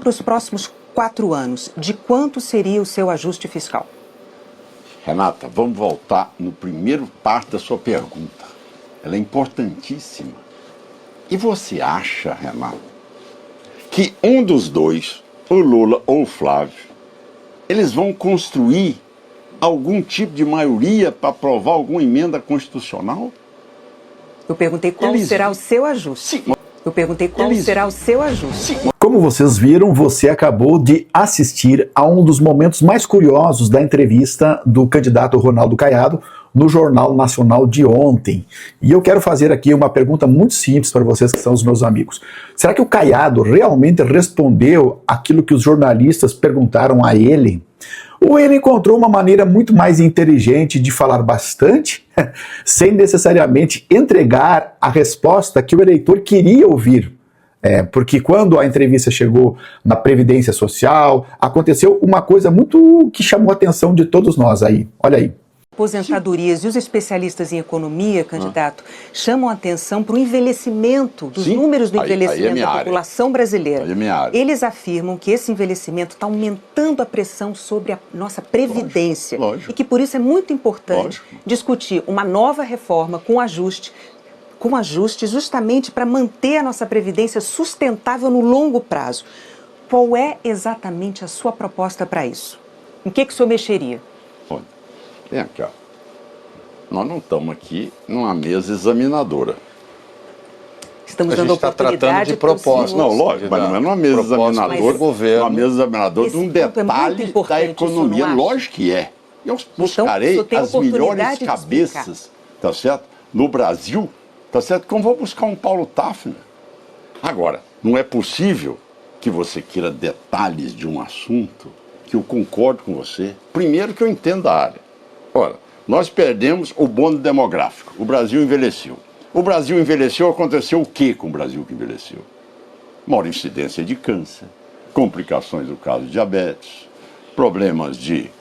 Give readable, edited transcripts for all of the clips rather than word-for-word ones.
para os próximos 4 anos, de quanto seria o seu ajuste fiscal? Renata, vamos voltar no primeiro parte da sua pergunta. Ela é importantíssima. E você acha, Renata, que um dos dois, o Lula ou o Flávio, eles vão construir algum tipo de maioria para aprovar alguma emenda constitucional? Eu perguntei qual será o seu ajuste. Sim. Eu perguntei qual será o seu ajuste. Como vocês viram, você acabou de assistir a um dos momentos mais curiosos da entrevista do candidato Ronaldo Caiado no Jornal Nacional de ontem. E eu quero fazer aqui uma pergunta muito simples para vocês que são os meus amigos. Será que o Caiado realmente respondeu aquilo que os jornalistas perguntaram a ele? Ou ele encontrou uma maneira muito mais inteligente de falar bastante, sem necessariamente entregar a resposta que o eleitor queria ouvir? Porque quando a entrevista chegou na Previdência Social, aconteceu uma coisa muito que chamou a atenção de todos nós aí. Olha aí. Aposentadorias e os especialistas em economia, candidato, chamam a atenção para o envelhecimento, dos números do envelhecimento da população brasileira. Eles afirmam que esse envelhecimento está aumentando a pressão sobre a nossa previdência. Lógico. E que por isso é muito importante discutir uma nova reforma com ajuste justamente para manter a nossa previdência sustentável no longo prazo. Qual é exatamente a sua proposta para isso? Em que o senhor mexeria? Vem aqui, ó. Nós não estamos aqui numa mesa examinadora. Estamos dando oportunidade tratando de propósito. Não, lógico, mas não é numa mesa examinadora, uma mesa examinadora de um detalhe da economia. Lógico que é. Eu buscarei as melhores cabeças, tá certo? No Brasil, tá certo? Como vou buscar um Paulo Tafner. Agora, não é possível que você queira detalhes de um assunto que eu concordo com você. Primeiro que eu entendo da área. Ora, nós perdemos o bônus demográfico. O Brasil envelheceu. O Brasil envelheceu, aconteceu o que com o Brasil que envelheceu? Maior incidência de câncer, complicações do caso de diabetes, problemas de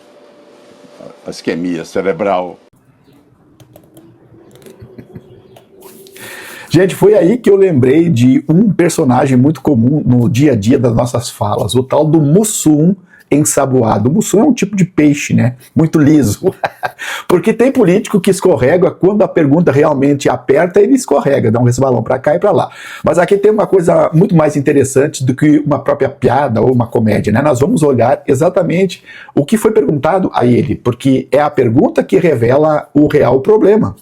isquemia cerebral. Gente, foi aí que eu lembrei de um personagem muito comum no dia a dia das nossas falas, o tal do mussum ensaboado. O mussum é um tipo de peixe, né? Muito liso. Porque tem político que escorrega quando a pergunta realmente aperta, ele escorrega, dá um resbalão para cá e para lá. Mas aqui tem uma coisa muito mais interessante do que uma própria piada ou uma comédia, né? Nós vamos olhar exatamente o que foi perguntado a ele, porque é a pergunta que revela o real problema.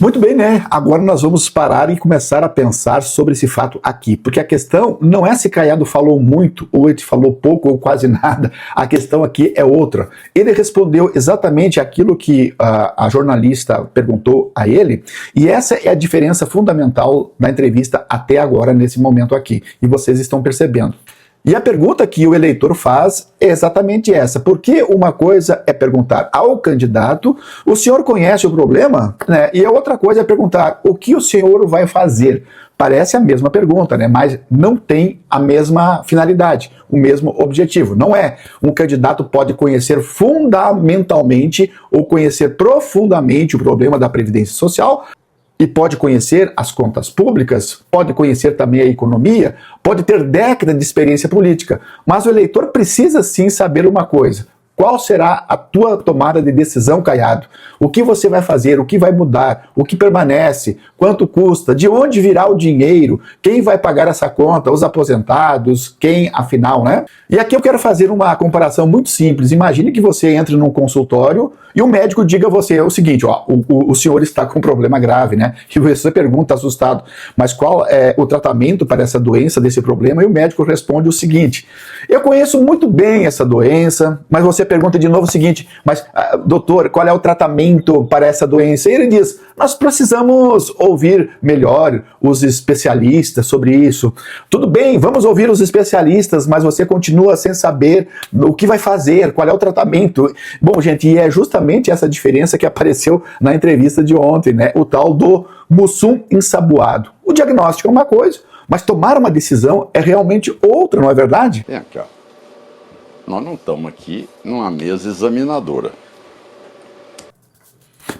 Muito bem, né? Agora nós vamos parar e começar a pensar sobre esse fato aqui, porque a questão não é se Caiado falou muito, ou ele falou pouco, ou quase nada. A questão aqui é outra. Ele respondeu exatamente aquilo que a jornalista perguntou a ele, e essa é a diferença fundamental da entrevista até agora, nesse momento aqui, e vocês estão percebendo. E a pergunta que o eleitor faz é exatamente essa. Porque uma coisa é perguntar ao candidato, o senhor conhece o problema? Né? E a outra coisa é perguntar, o que o senhor vai fazer? Parece a mesma pergunta, né? Mas não tem a mesma finalidade, o mesmo objetivo. Não é. Um candidato pode conhecer fundamentalmente ou conhecer profundamente o problema da Previdência Social, e pode conhecer as contas públicas, pode conhecer também a economia, pode ter décadas de experiência política, mas o eleitor precisa sim saber uma coisa. Qual será a tua tomada de decisão, Caiado? O que você vai fazer? O que vai mudar? O que permanece? Quanto custa? De onde virá o dinheiro? Quem vai pagar essa conta? Os aposentados? Quem, afinal, né? E aqui eu quero fazer uma comparação muito simples. Imagine que você entre num consultório e o médico diga a você o seguinte, ó, o senhor está com um problema grave, né? E você pergunta assustado, mas qual é o tratamento para essa doença, desse problema? E o médico responde o seguinte, eu conheço muito bem essa doença, mas você pergunta de novo o seguinte, mas doutor, qual é o tratamento para essa doença? E ele diz, nós precisamos ouvir melhor os especialistas sobre isso. Tudo bem, vamos ouvir os especialistas, mas você continua sem saber o que vai fazer, qual é o tratamento. Bom, gente, e é justamente essa diferença que apareceu na entrevista de ontem, né? O tal do mussum ensaboado. O diagnóstico é uma coisa, mas tomar uma decisão é realmente outra, não é verdade? Vem aqui, ó. Nós não estamos aqui numa mesa examinadora.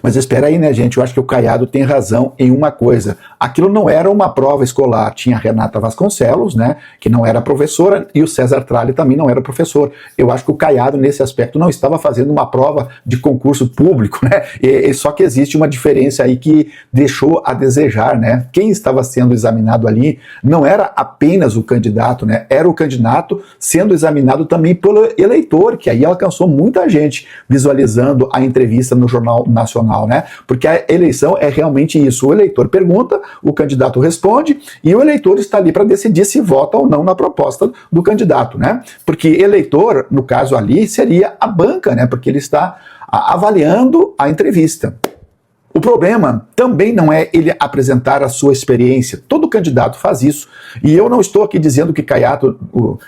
Mas espera aí, né, gente? Eu acho que o Caiado tem razão em uma coisa. Aquilo não era uma prova escolar. Tinha a Renata Vasconcelos, né, que não era professora, e o César Tralli também não era professor. Eu acho que o Caiado, nesse aspecto, não estava fazendo uma prova de concurso público, né? Só que existe uma diferença aí que deixou a desejar, né? Quem estava sendo examinado ali não era apenas o candidato, né? Era o candidato sendo examinado também pelo eleitor, que aí alcançou muita gente visualizando a entrevista no Jornal Nacional, né? Porque a eleição é realmente isso. O eleitor pergunta, o candidato responde e o eleitor está ali para decidir se vota ou não na proposta do candidato, né? Porque eleitor, no caso ali, seria a banca, né? Porque ele está avaliando a entrevista. O problema também não é ele apresentar a sua experiência. Todo candidato faz isso. E eu não estou aqui dizendo que Caiado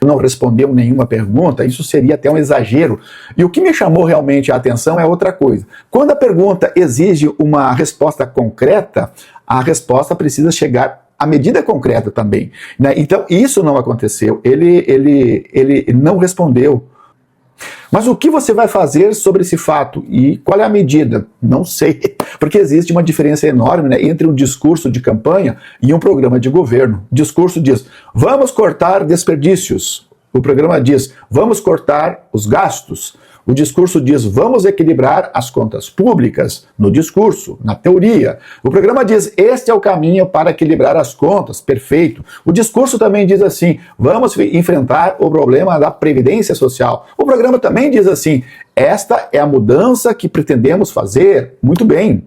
não respondeu nenhuma pergunta, isso seria até um exagero. E o que me chamou realmente a atenção é outra coisa. Quando a pergunta exige uma resposta concreta, a resposta precisa chegar à medida concreta também, né? Então, isso não aconteceu. Ele não respondeu. Mas o que você vai fazer sobre esse fato? E qual é a medida? Não sei, porque existe uma diferença enorme, né, entre um discurso de campanha e um programa de governo. O discurso diz, vamos cortar desperdícios. O programa diz, vamos cortar os gastos. O discurso diz, vamos equilibrar as contas públicas, no discurso, na teoria. O programa diz, este é o caminho para equilibrar as contas, perfeito. O discurso também diz assim, vamos enfrentar o problema da Previdência Social. O programa também diz assim, esta é a mudança que pretendemos fazer, muito bem.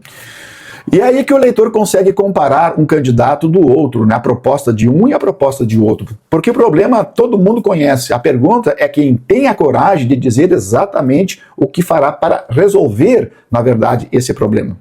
E aí que o eleitor consegue comparar um candidato do outro, né? A proposta de um e a proposta de outro. Porque o problema todo mundo conhece. A pergunta é quem tem a coragem de dizer exatamente o que fará para resolver, na verdade, esse problema.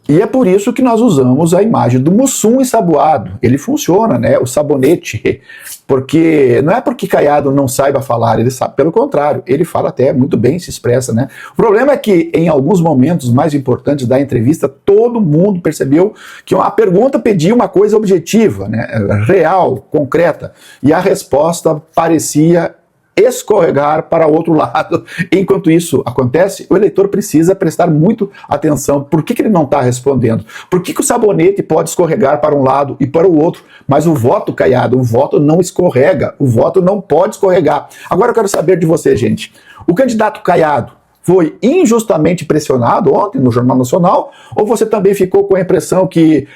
E é por isso que nós usamos a imagem do Mussum ensaboado. Ele funciona, né? O sabonete. Porque não é porque Caiado não saiba falar, ele sabe, pelo contrário, ele fala até muito bem, se expressa, né? O problema é que em alguns momentos mais importantes da entrevista, todo mundo percebeu que a pergunta pedia uma coisa objetiva, né? Real, concreta, e a resposta parecia escorregar para outro lado. Enquanto isso acontece, o eleitor precisa prestar muito atenção. Por que ele não está respondendo? Por que o sabonete pode escorregar para um lado e para o outro? Mas o voto, Caiado, o voto não escorrega. O voto não pode escorregar. Agora eu quero saber de você, gente. O candidato Caiado foi injustamente pressionado ontem no Jornal Nacional, ou você também ficou com a impressão que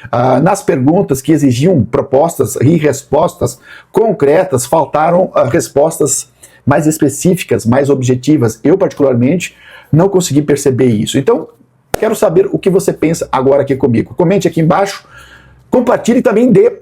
nas perguntas que exigiam propostas e respostas concretas, faltaram respostas mais específicas, mais objetivas? Eu, particularmente, não consegui perceber isso. Então, quero saber o que você pensa agora aqui comigo. Comente aqui embaixo, compartilhe e também dê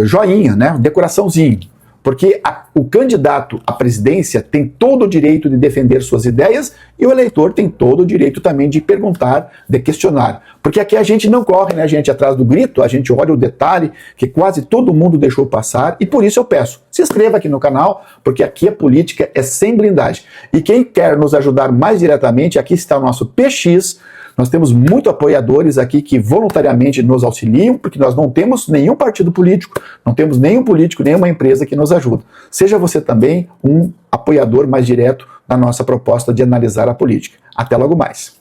joinha, né? Decoraçãozinho. Porque o candidato à presidência tem todo o direito de defender suas ideias e o eleitor tem todo o direito também de perguntar, de questionar. Porque aqui a gente não corre, né, gente, atrás do grito, a gente olha o detalhe que quase todo mundo deixou passar e por isso eu peço, se inscreva aqui no canal, porque aqui a política é sem blindagem. E quem quer nos ajudar mais diretamente, aqui está o nosso PX. Nós temos muitos apoiadores aqui que voluntariamente nos auxiliam, porque nós não temos nenhum partido político, não temos nenhum político, nenhuma empresa que nos ajuda. Seja você também um apoiador mais direto na nossa proposta de analisar a política. Até logo mais.